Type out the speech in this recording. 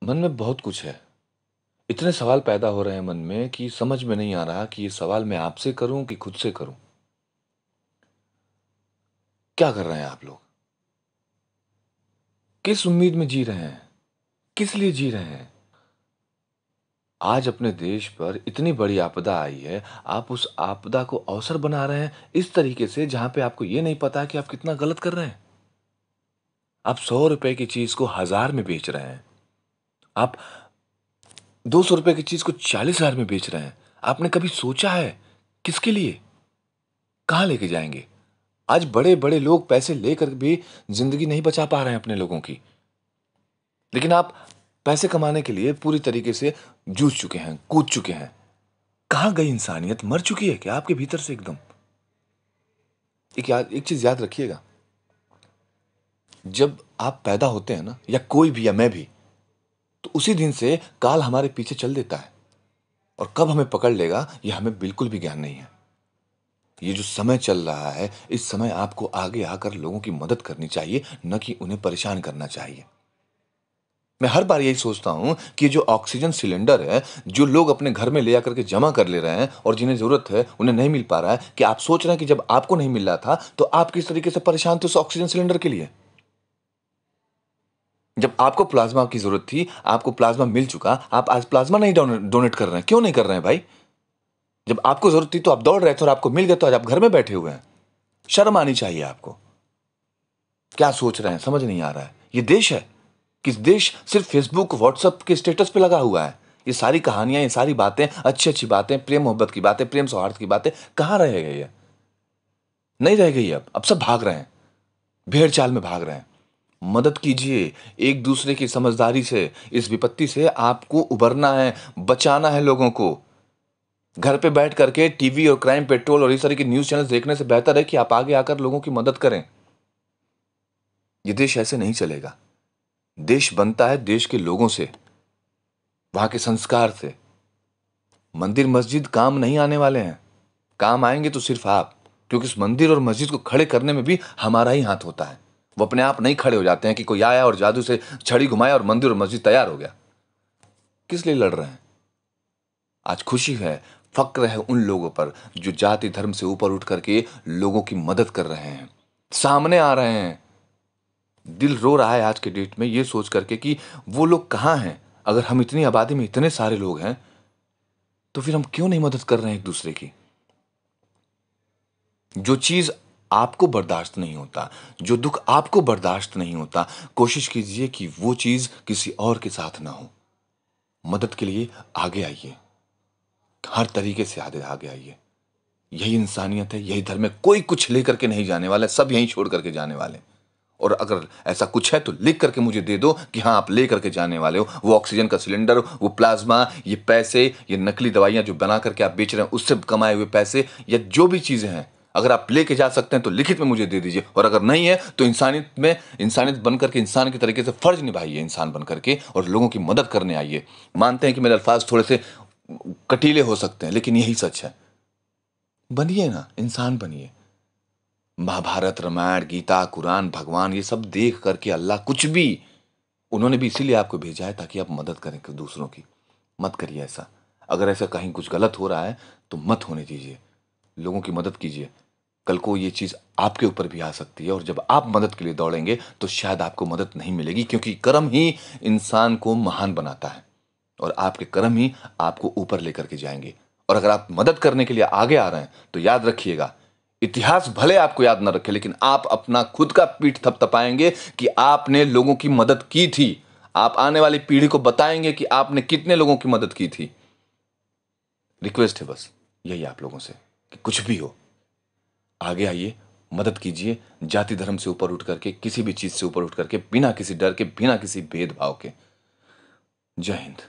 मन में बहुत कुछ है। इतने सवाल पैदा हो रहे हैं मन में कि समझ में नहीं आ रहा कि ये सवाल मैं आपसे करूं कि खुद से करूं। क्या कर रहे हैं आप लोग? किस उम्मीद में जी रहे हैं? किस लिए जी रहे हैं? आज अपने देश पर इतनी बड़ी आपदा आई है, आप उस आपदा को अवसर बना रहे हैं इस तरीके से जहां पे आपको ये नहीं पता कि आप कितना गलत कर रहे हैं। आप 100 रुपए की चीज को 1000 में बेच रहे हैं। आप 200 रुपए की चीज को 40,000 में बेच रहे हैं। आपने कभी सोचा है किसके लिए? कहां लेके जाएंगे? आज बड़े-बड़े लोग पैसे लेकर भी ज़िंदगी नहीं बचा पा रहे हैं अपने लोगों की। लेकिन आप पैसे कमाने के लिए पूरी तरीके से जूझ चुके हैं, कूद चुके हैं। कहाँ गई इंसानियत? मर चुकी है क्या आपके भीतर से एकदम? एक चीज़ याद रखिएगा, जब आप पैदा होते हैं ना या कोई भी या मैं भी, तो उसी दिन से काल हमारे पीछे चल देता है और कब हमें पकड़ लेगा ये हमें बिल्कुल भी ज्ञान नहीं है। ये जो समय चल रहा है, इस समय आपको आगे आकर लोगों की मदद करनी चाहिए, न कि उन्हें परेशान करना चाहिए। मैं हर बार यही सोचता हूँ कि जो ऑक्सीजन सिलेंडर है, जो लोग अपने घर में ले आकर के जमा कर ले रहे हैं और जिन्हें ज़रूरत है, उन्हें नहीं मिल पा रहा है, कि आप सोच रहे हैं कि जब आपको नहीं मिल रहा था, तो आप किस तरीके से परेशान थे उस ऑक्सीजन सिलेंडर के लिए? जब आपको प्लाज़्मा की ज़रूरत थी, आपको प्लाज़्मा मिल चुका, आप आज प्लाज़्मा नहीं डोनेट कर रहे हैं। क्यों नहीं कर रहे हैं भाई? जब आपको ज़रूरत थी तो आप दौड़ रहे थे और आपको मिल गया तो आज आप घर में बैठे हुए हैं। शर्म आनी चाहिए आपको। क्या सोच रहे हैं समझ नहीं आ रहा है। ये देश है? किस देश सिर्फ फेसबुक, व्हाट्सएप के स्टेटस पे लगा हुआ है। ये सारी कहानियां, ये सारी बातें, अच्छी-अच्छी बातें, प्रेम मोहब्बत की बातें, प्रेम सौहार्द की बातें कहाँ रह गई है? नहीं रह गई अब। सब भाग रहे हैं। भेड़-चाल में भाग रहे हैं। मदद कीजिए एक दूसरे की समझदारी से। इस विपत्ति से आपको उभरना है, बचाना है लोगों को। घर पे बैठ करके टीवी और क्राइम पेट्रोल और इस तरह के न्यूज़ चैनल्स देखने से बेहतर है कि आप आगे आकर लोगों की मदद करें। ये देश ऐसे नहीं चलेगा। देश बनता है देश के लोगों से, वहां के संस्कार से। मंदिर मस्जिद काम नहीं आने वाले हैं। काम आएंगे तो सिर्फ आप, क्योंकि उस मंदिर और मस्जिद को खड़े करने में भी हमारा ही हाथ होता है। वो अपने आप नहीं खड़े हो जाते हैं कि कोई आया और जादू से छड़ी घुमाया और मंदिर और मस्जिद तैयार हो गया। किस लिए लड़ रहे हैं? आज खुशी है, फक्र है उन लोगों पर जो जाति धर्म से ऊपर उठ करके लोगों की मदद कर रहे हैं, सामने आ रहे हैं। दिल रो रहा है आज के डेट में ये सोच करके कि वो लोग कहाँ हैं। अगर हम इतनी आबादी में इतने सारे लोग हैं, तो फिर हम क्यों नहीं मदद कर रहे हैं एक दूसरे की? जो चीज आपको बर्दाश्त नहीं होता, जो दुख आपको बर्दाश्त नहीं होता, कोशिश कीजिए कि वो चीज किसी और के साथ ना हो। मदद के लिए आगे आइए, हर तरीके से आगे आगे आइए। यही इंसानियत है, यही धर्म है। कोई कुछ लेकर के नहीं जाने वाला है, सब यहीं छोड़ करके जाने वाले हैं। और अगर ऐसा कुछ है तो लिख करके मुझे दे दो कि हाँ आप ले करके जाने वाले हो। वो ऑक्सीजन का सिलेंडर, वो प्लाज्मा, ये पैसे, ये नकली दवाइयां जो बना करके आप बेच रहे हैं उससे कमाए हुए पैसे, या जो भी चीजें हैं, अगर आप लेके जा सकते हैं तो लिखित में मुझे दे दीजिए। और अगर नहीं है तो इंसानियत बन करके, इंसान की तरीके से फर्ज निभाइए, इंसान बन करके, और लोगों की मदद करने आइए। मानते हैं कि मेरे अल्फाज थोड़े से कटीले हो सकते हैं, लेकिन यही सच है। बनिए ना, इंसान बनिए। महाभारत, रामायण, गीता, कुरान, भगवान, ये सब देख करके अल्लाह कुछ भी, उन्होंने भी इसीलिए आपको भेजा है ताकि आप मदद करें दूसरों की। मत करिए ऐसा। अगर ऐसा कहीं कुछ गलत हो रहा है तो मत होने दीजिए। लोगों की मदद कीजिए। कल को ये चीज़ आपके ऊपर भी आ सकती है, और जब आप मदद के लिए दौड़ेंगे तो शायद आपको मदद नहीं मिलेगी, क्योंकि कर्म ही इंसान को महान बनाता है और आपके कर्म ही आपको ऊपर लेकर के जाएंगे। और अगर आप मदद करने के लिए आगे आ रहे हैं तो याद रखिएगा, इतिहास भले आपको याद न रखे, लेकिन आप अपना खुद का पीठ थपथपाएंगे कि आपने लोगों की मदद की थी। आप आने वाली पीढ़ी को बताएंगे कि आपने कितने लोगों की मदद की थी। रिक्वेस्ट है बस यही आप लोगों से कि कुछ भी हो, आगे आइए, मदद कीजिए। जाति धर्म से ऊपर उठ करके, किसी भी चीज से ऊपर उठ करके, बिना किसी डर के, बिना किसी भेदभाव के। जय हिंद।